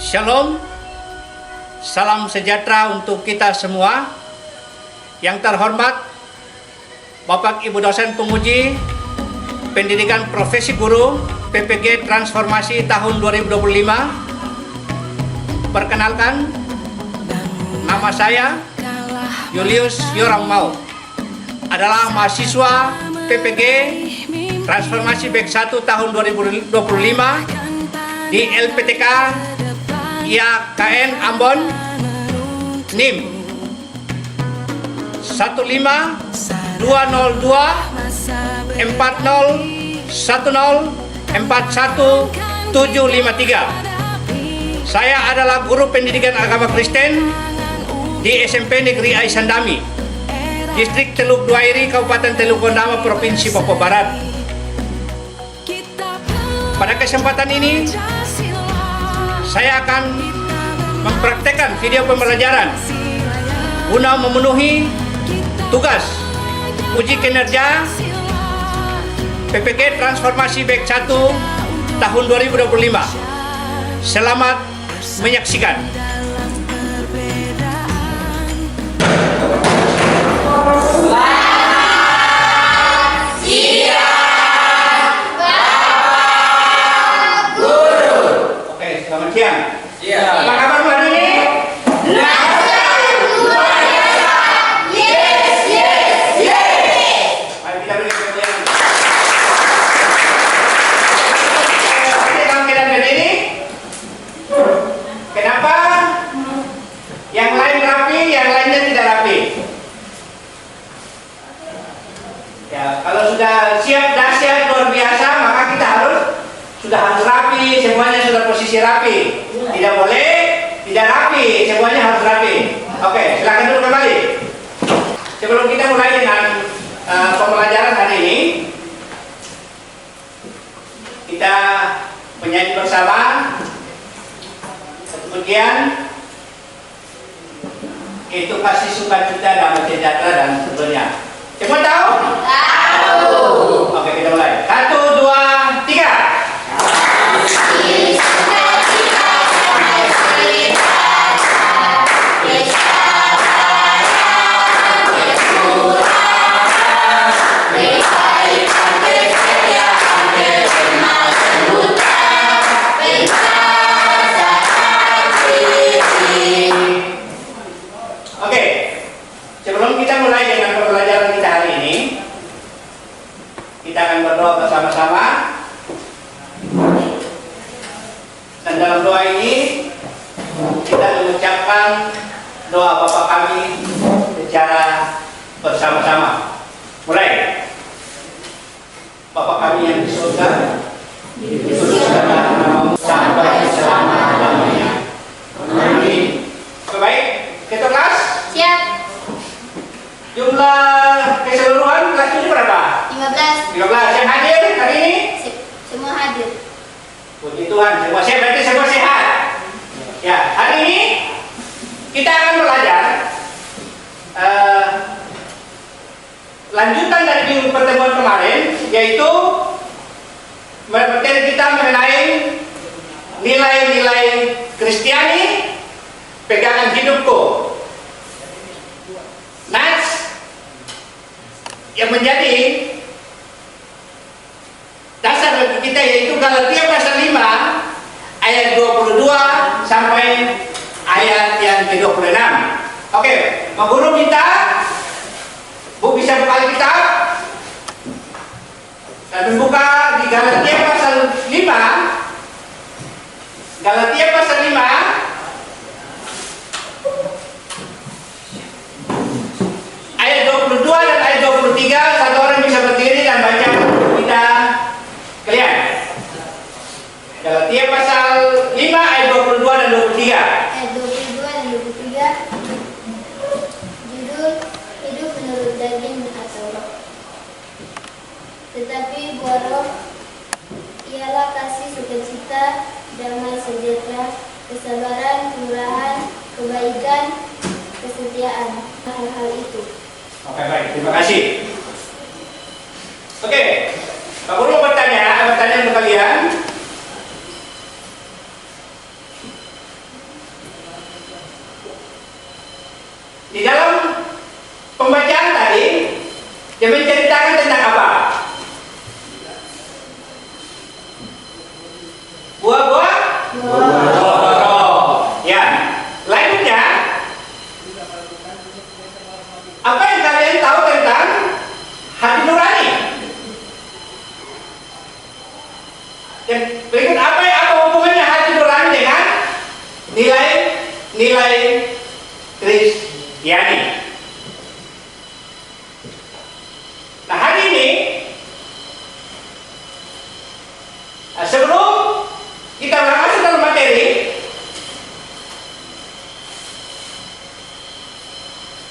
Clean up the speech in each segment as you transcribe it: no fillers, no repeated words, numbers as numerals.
Shalom, salam sejahtera untuk kita semua. Yang terhormat Bapak Ibu dosen penguji Pendidikan Profesi Guru PPG Transformasi tahun 2025. Perkenalkan, nama saya Julius Yorangmau, adalah mahasiswa PPG Transformasi Batch 1 tahun 2025 di LPTK IAKN Ambon, NIM 152020401041753. Saya adalah guru pendidikan agama Kristen di SMP Negeri Aisandami, Distrik Teluk Duairi, Kabupaten Teluk Gondama, Provinsi Papua Barat. Pada kesempatan ini, saya akan mempraktekkan video pembelajaran guna memenuhi tugas uji kinerja PPG Transformasi Batch 1 tahun 2025. Selamat menyaksikan. Selamat siang. Apa kabar hari ini? Mari kita beri kemuliaan. Oke, kamu keadaan berdiri. Kenapa yang lain rapi, yang lainnya tidak rapi? Ya, kalau sudah siap dahsyat luar biasa, maka kita sudah harus rapi, semuanya sudah posisi rapi. Tidak boleh tidak rapi, semuanya harus rapi. Oke, silakan dulu kembali. Sebelum kita mulai dengan pembelajaran hari ini, kita menyanyi bersama satu bagian, itu kasih sukacita, damai sejahtera dan seterusnya. Semua tahu? Tahu. Oke, kita mulai. 1, 2, 3. Sebelum kita mulai dengan pembelajaran kita hari ini, kita akan berdoa bersama-sama. Dan dalam doa ini kita mengucapkan doa Bapa kami secara bersama-sama. Mulai. Bapa kami yang di surga, dikuduskanlah namamu sampai selama-lamanya. Amin. Baik, kita kelas? Siap. Jumlah keseluruhan kelas ini berapa? 15. 15. Yang hadir hari ini? Semua hadir. Puji Tuhan, semua sehat, berarti semua sehat. Ya, hari ini kita akan belajar lanjutan dari pertemuan kemarin, yaitu materi kita mengenai nilai-nilai Kristiani, pegangan hidupku. Nats yang menjadi dasar bagi kita, yaitu Galatia pasal 5 ayat 22 sampai ayat yang ke-26. Oke, Pak Guru minta Bu bisa buka Alkitab dan buka di Galatia pasal 5. Galatia pasal 5 ayat 22 dan ayat 23. Satu orang bisa berdiri dan baca kita kalian. Galatia pasal 5 ayat 22 dan 23. Ayat 22 dan 23. Judul hidup menurut daging atau roh. Tetapi buah roh ialah kasih, sukacita, damai sejahtera, kesabaran, kemurahan, kebaikan, kesetiaan, hal-hal itu. Oke, baik, terima kasih. Oke, Pak Guru bertanya untuk kalian. Dia menceritakan tentang apa? Buah-buah? Buah. Ya. Lanjutnya, apa yang kalian tahu tentang hati nurani? Dan berikut apa hubungannya hati nurani dengan nilai Kristiani? Nah, hari ini sebelum kita masuk dalam materi,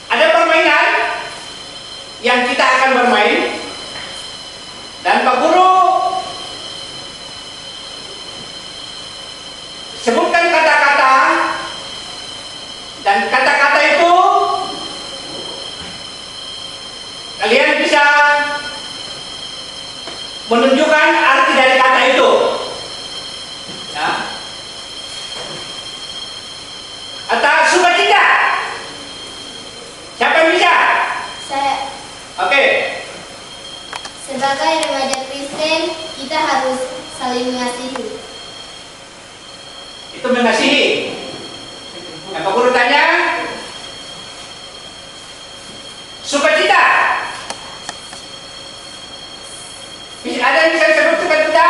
ada permainan yang kita akan bermain, dan Pak Guru sebutkan kata-kata, dan kata-kata itu kalian bisa menunjukkan arti dari kata itu. Ya. Atau sukacita. Siapa yang bisa? Saya. Oke. Sebagai remaja Kristen, kita harus saling mengasihi. Itu mengasihi. Yang Pak Guru tanya, sukacita. Ada yang bisa disebut sukacita?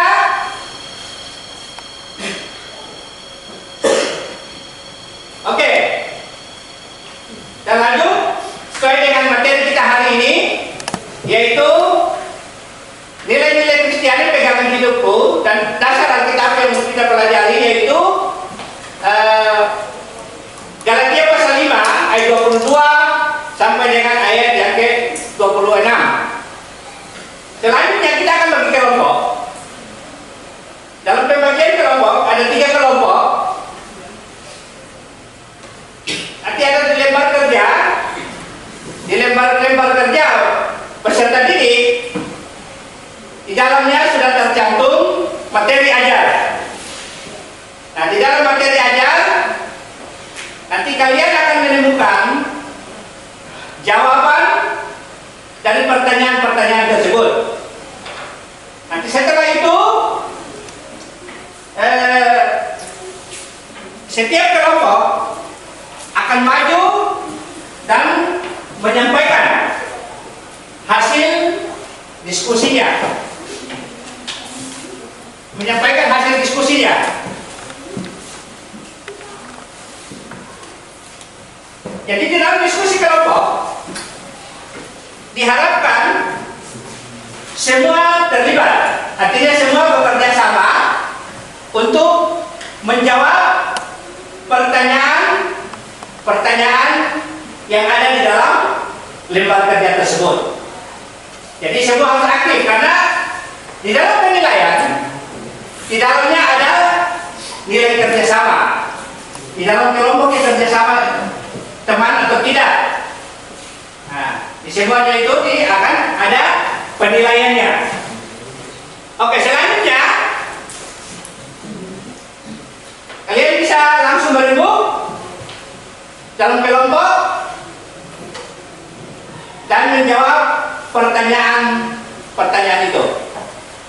Oke. Dan lanjut sesuai dengan materi kita hari ini, yaitu nilai-nilai Kristiani pegangan hidupku, dan dasar Alkitab yang kita pelajari yaitu Galatia pasal 5 ayat 22 sampai dengan ayat yang ke-26. Selanjutnya kita akan bagi kelompok. Dalam pembagian kelompok ada 3 kelompok. Nanti ada di lembar kerja. Di lembar kerja peserta didik, di dalamnya sudah tercantum materi ajar. Nah, di dalam materi ajar nanti kalian akan menemukan jawaban dari pertanyaan-pertanyaan tersebut. Nanti setelah itu setiap kelompok akan maju dan menyampaikan hasil diskusinya. Jadi di dalam diskusi kelompok diharapkan semua terlibat, artinya semua bekerja sama untuk menjawab pertanyaan yang ada di dalam lembar kerja tersebut. Jadi semua harus aktif, karena di dalam penilaian di dalamnya ada nilai kerjasama. Di dalam kelompok kerjasama teman atau tidak. Nah, di semuanya itu akan ada penilaiannya. Oke, selanjutnya kalian bisa langsung berembuk dalam kelompok dan menjawab pertanyaan itu.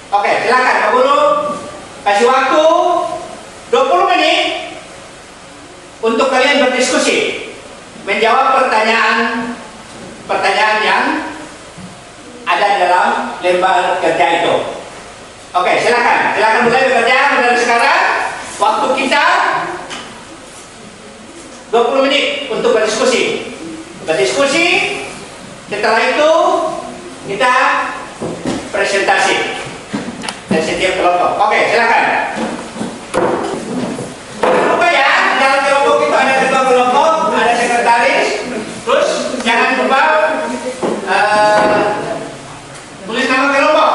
Oke, silakan Pak Guru kasih waktu 20 menit untuk kalian berdiskusi, menjawab pertanyaan yang ada dalam lembar kerja itu. Oke, silakan mulai bekerja dari sekarang. Waktu kita 20 menit untuk berdiskusi. Setelah itu kita presentasi dari setiap kelompok. Oke, silakan. Jangan lupa ya, di dalam kelompok itu ada ketua kelompok, ada sekretaris. Terus jangan lupa tulis nama kelompok.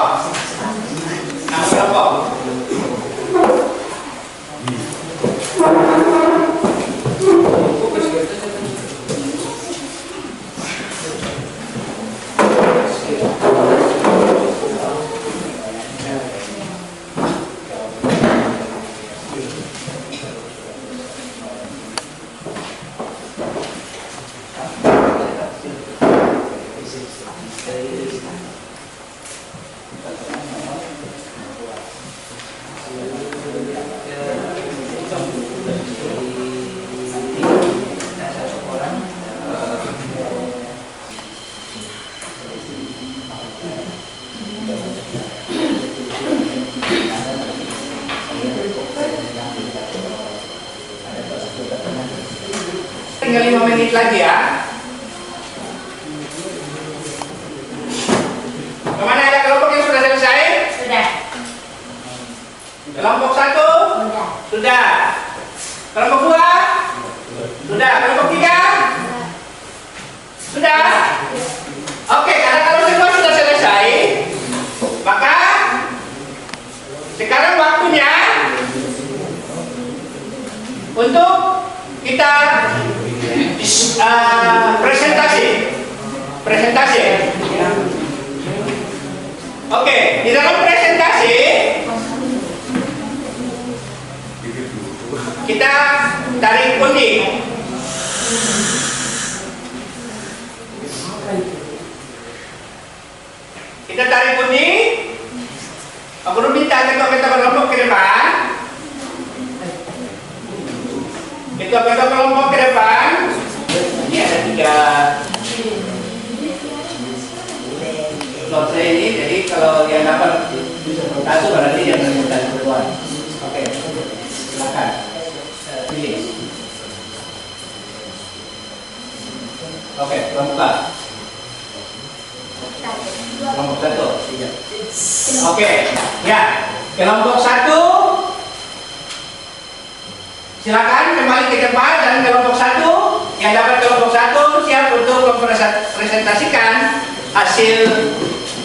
menit lagi ya. Kemana ada kelompok yang sudah selesai? Sudah. Kelompok 1? Sudah. Sudah. Kelompok 2? Sudah. Kelompok 3? Sudah. Oke, karena kalau semua sudah selesai, maka sekarang waktunya untuk kita presentasi. Oke, di dalam presentasi kita tarik undi. Kita tarik undi. Aku minta ketua-ketua kelompok ke depan. Ketua-ketua kelompok ke depan. Ini ada 3 lotre ini, jadi kalau yang dapat satu berarti yang menemukan keluar. Oke, silakan pilih. Oke, buka. Kelompok 1. Oke, ya. Kelompok 1 silakan kembali ke depan, dan kelompok 1 yang dapat kelompok 1 siap untuk mempresentasikan hasil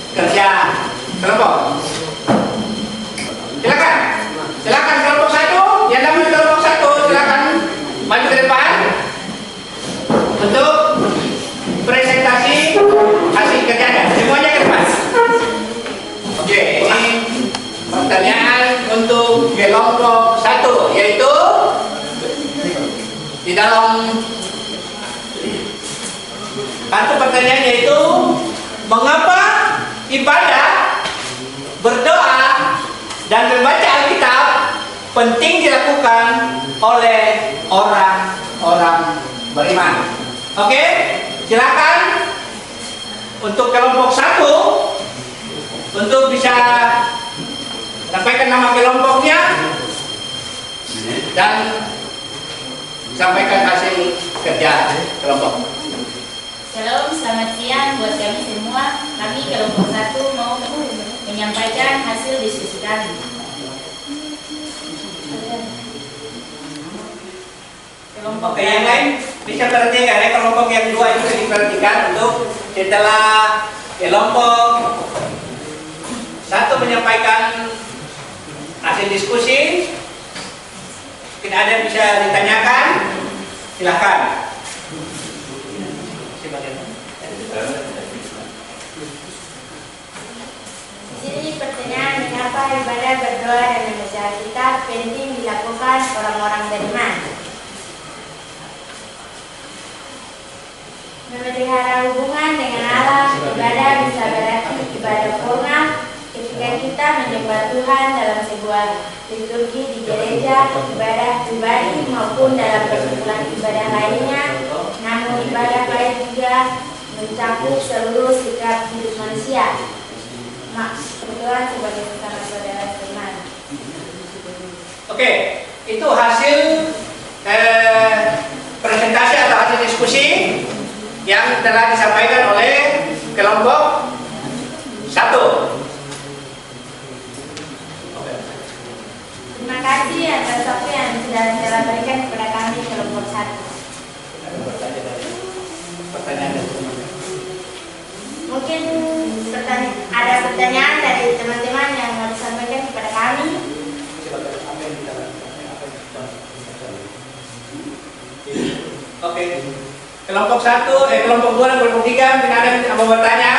kerja kelompok. Silakan. Silakan kelompok 1 yang dapat kelompok 1 silakan maju ke depan untuk presentasi hasil kerjanya. Semuanya ke depan. Oke, ini pertanyaan untuk kelompok 1, yaitu di dalam kartu pertanyaan, yaitu mengapa ibadah, berdoa, dan membaca Alkitab penting dilakukan oleh orang-orang beriman. Oke, silakan untuk kelompok 1 untuk bisa sampaikan nama kelompoknya dan sampaikan hasil kerja kelompok. Shalom, selamat siang buat kami semua. Kami kelompok 1 mau menyampaikan hasil diskusi kami. Kelompok Oke, yang lain bisa perhatikan ya, kelompok yang 2 itu diperhatikan untuk setelah kelompok 1 menyampaikan hasil diskusi, mungkin ada yang bisa ditanyakan, silahkan. Jadi pertanyaan, mengapa ibadah, berdoa, dan membaca Alkitab penting dilakukan orang-orang beriman? Memelihara hubungan dengan Allah, ibadah bisa berarti ibadah formal ketika kita menyembah Tuhan dalam sebuah liturgi di gereja, ibadah pribadi maupun dalam perkumpulan ibadah lainnya. Namun ibadah baik juga mencakup seluruh sikap hidup manusia. Berdoa sebagai sesama saudara beriman. Oke, itu hasil presentasi atau hasil diskusi yang telah disampaikan oleh kelompok 1. Terima kasih atas waktu yang sudah Anda berikan kepada kami kelompok 1. Pertanyaan dari teman-teman. Mungkin ada pertanyaan dari teman-teman yang mau disampaikan kepada kami. Oke, kelompok 1, kelompok 2 dan kelompok 3 mungkin ada yang mau bertanya.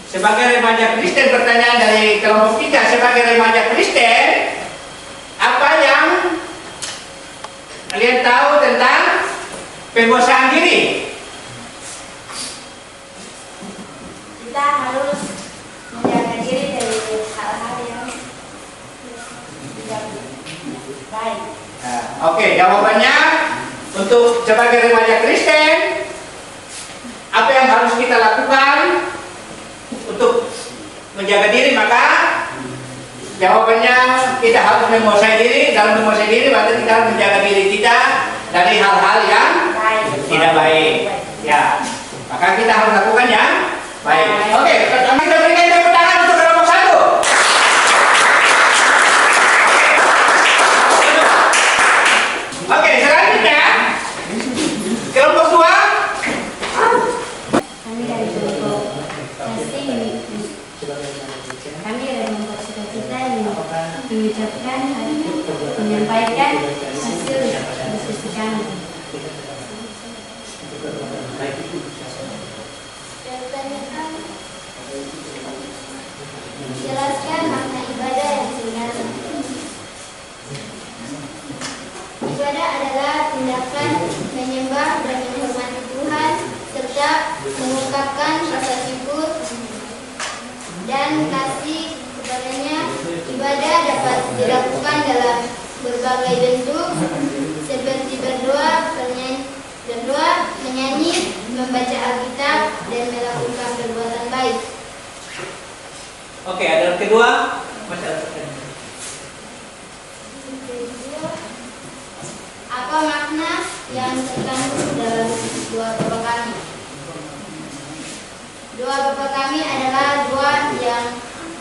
Sebagai remaja Kristen, pertanyaan dari kelompok 3, sebagai remaja Kristen, apa yang kalian tahu tentang penguasaan diri? Kita harus menjaga diri dari hal-hal yang tidak baik. Oke, jawabannya untuk sebagai remaja Kristen, apa yang harus kita lakukan untuk menjaga diri? Maka jawabannya kita harus menguasai diri. Dalam menguasai diri berarti kita harus menjaga diri kita dari hal-hal yang tidak baik. Ya, maka kita harus lakukan yang baik. Oke, kita berikan tepuk tangan untuk kelompok 1. Oke, selanjutnya kelompok 2. Kami dari kelompok cita-cita ini mengucapkan menyampaikan hasil diskusi kami. Pertanyaan: jelaskan makna ibadah yang sebenarnya. Ibadah adalah tindakan menyembah dan menghormati Tuhan serta mengungkapkan rasa syukur dan kasih kepadanya. Ibadah dapat dilakukan dalam berbagai bentuk seperti berdoa, menyanyi, membaca Alkitab, dan melakukan perbuatan baik. Oke, ada kedua. Apa makna yang terkandung dalam doa Bapa Kami? Doa Bapa Kami adalah doa yang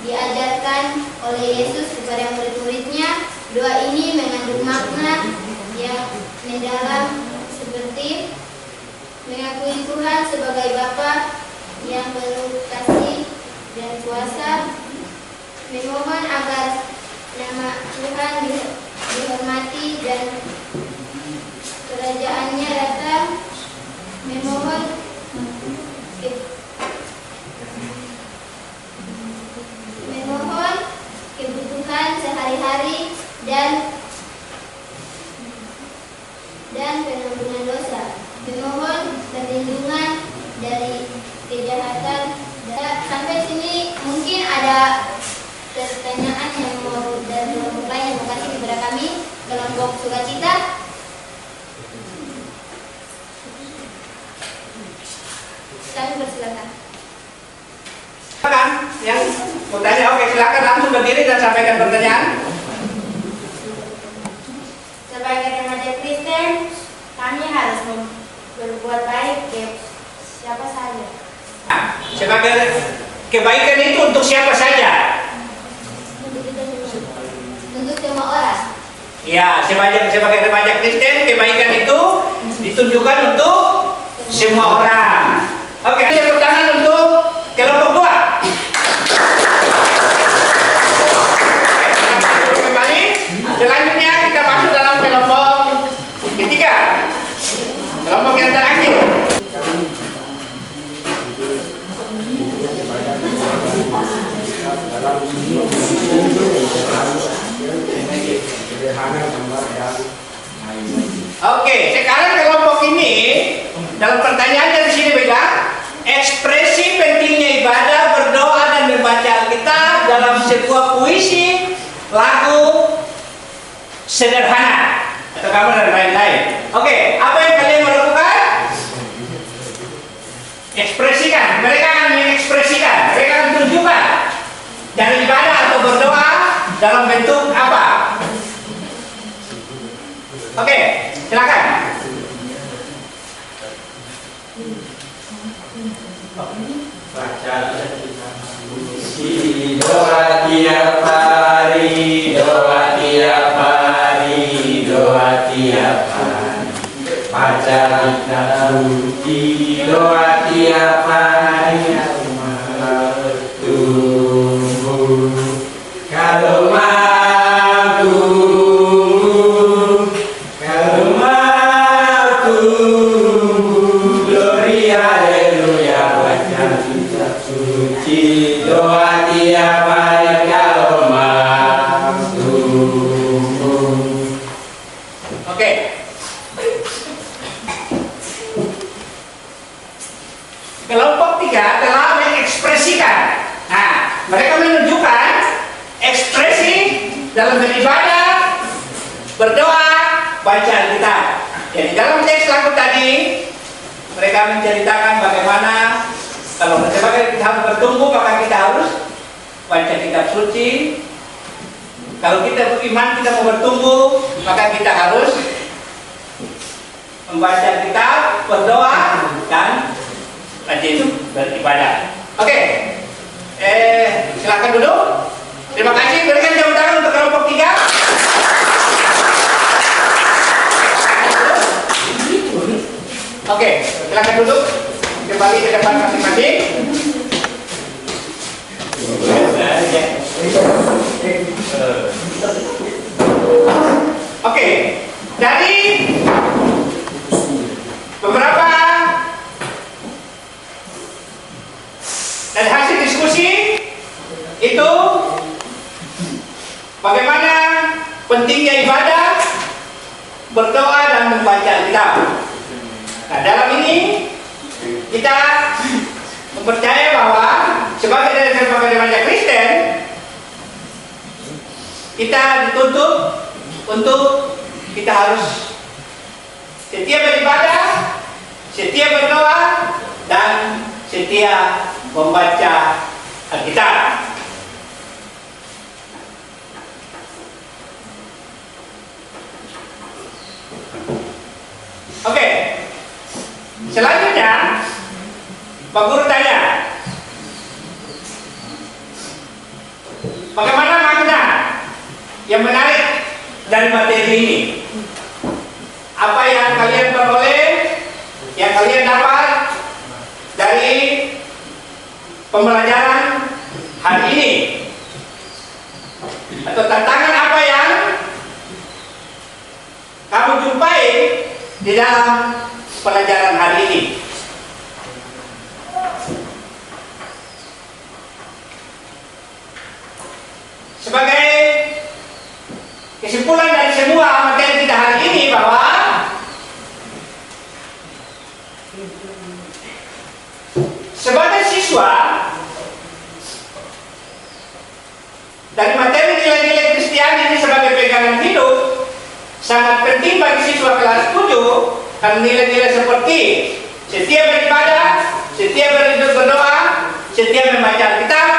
diajarkan oleh Yesus kepada murid-muridnya. Doa ini mengandung makna yang mendalam seperti mengakui Tuhan sebagai Bapa yang penuh kasih dan kuasa, memohon agar nama Tuhan dihormati dan kerajaannya datang, memohon kebutuhan sehari-hari dan pengampunan dosa, memohon perlindungan dari kejahatan. Sampai sini mungkin ada pertanyaan yang mau dari kelompok lain yang mau kasih kepada kami, kelompok sukacita. Kami persilakan. Silakan, yang mau tanya, oke silakan langsung berdiri dan sampaikan pertanyaan. Sebagai remaja Kristen, kami harus berbuat baik ke siapa saja. Sebagai kebaikan itu untuk siapa saja? Untuk semua orang. Ya, sebagai remaja Kristen, kebaikan itu ditunjukkan untuk semua orang. Oke, tepuk tangan untuk kelompok 2. Kembali, selanjutnya kita masuk dalam kelompok ketiga, kelompok yang terakhir. Oke, sekarang kelompok ini dalam pertanyaan dari sini bilang ekspresi pentingnya ibadah, berdoa dan membaca Alkitab dalam sebuah puisi, lagu sederhana, atau kamu dan lain-lain. Oke, apa yang kalian mau lakukan? Ekspresikan. Mereka akan mengekspresikan, mereka akan tunjukkan dari ibadah atau berdoa dalam bentuk apa? Oke, silakan. Baca puisi doa tiap hari, doa tiap hari, doa tiap hari. Baca kitab suci, doa tiap hari. Tunggu kalau doa tiap hari kalau mampu. Oke. Kelompok 3 telah mengekspresikan. Nah, mereka menunjukkan ekspresi dalam beribadah, berdoa, baca Alkitab. Jadi Di dalam teks lagu tadi, mereka menceritakan bagaimana kalau sebagai kita harus bertumbuh, maka kita harus baca kitab suci. Kalau kita beriman, kita mau bertumbuh, maka kita harus membaca kitab, berdoa, dan rajin beribadah. Oke, silakan duduk. Terima kasih. Berikan tepuk tangan untuk kelompok 3. Oke, silakan duduk. Kembali ke depan masing-masing. Oke, dari beberapa dari hasil diskusi itu bagaimana pentingnya ibadah, berdoa dan membaca kitab. Nah, dalam ini kita mempercayai bahwa sebagai remaja Kristen kita dituntut untuk kita harus setia beribadah, setia berdoa, dan setia membaca Alkitab. Oke, selanjutnya Pak Guru tanya, bagaimana makna yang menarik dari materi ini? Apa yang kalian peroleh, yang kalian dapat dari pembelajaran hari ini? Atau tantangan apa yang kamu jumpai di dalam pelajaran hari ini? Sebagai kesimpulan dari semua materi kita hari ini bahwa sebagai siswa dari materi nilai-nilai Kristiani ini sebagai pegangan hidup sangat penting bagi siswa kelas 7 karena nilai-nilai seperti setia beribadah, setia berdoa, setia membaca Alkitab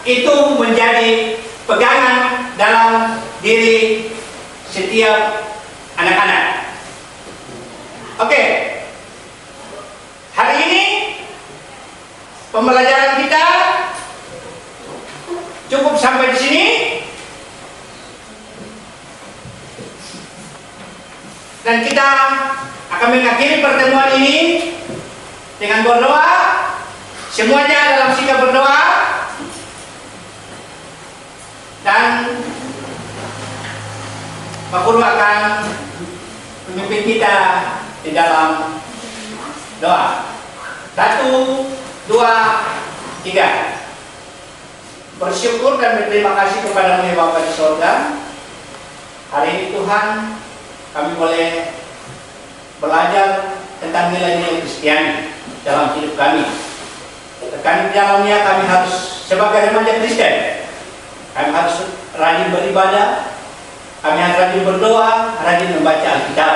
itu menjadi pegangan dalam diri setiap anak-anak. Oke, hari ini pembelajaran kita cukup sampai di sini. Dan kita akan mengakhiri pertemuan ini dengan berdoa. Semuanya dalam sikap berdoa. Dan Pak Guru akan memimpin kita di dalam doa. 1, 2, 3. Bersyukur dan berterima kasih kepada-Mu ya Bapa di sorga. Hari ini Tuhan, kami boleh belajar tentang nilai-nilai Kristiani dalam hidup kami. Tekan di dalamnya kami harus sebagai remaja Kristen, kami harus rajin beribadah, kami harus rajin berdoa, rajin membaca Alkitab.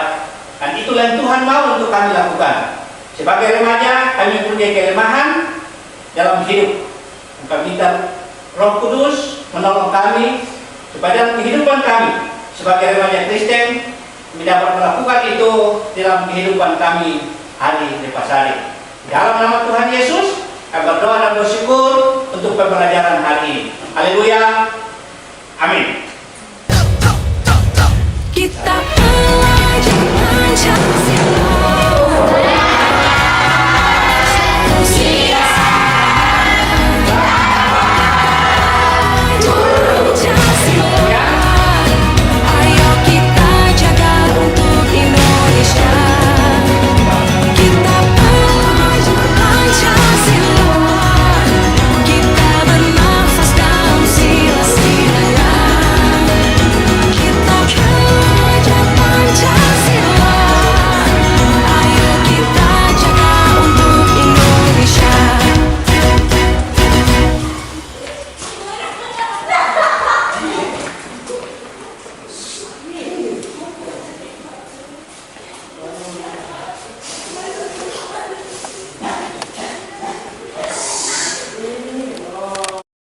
Dan itulah yang Tuhan mau untuk kami lakukan. Sebagai remaja, kami punya kelemahan dalam hidup. Kami minta Roh Kudus menolong kami supaya dalam kehidupan kami sebagai remaja Kristen kami dapat melakukan itu dalam kehidupan kami hari lepas hari. Dalam nama Tuhan Yesus, kami berdoa dan bersyukur untuk pembelajaran hari ini. Haleluya. Amin. Kita belajar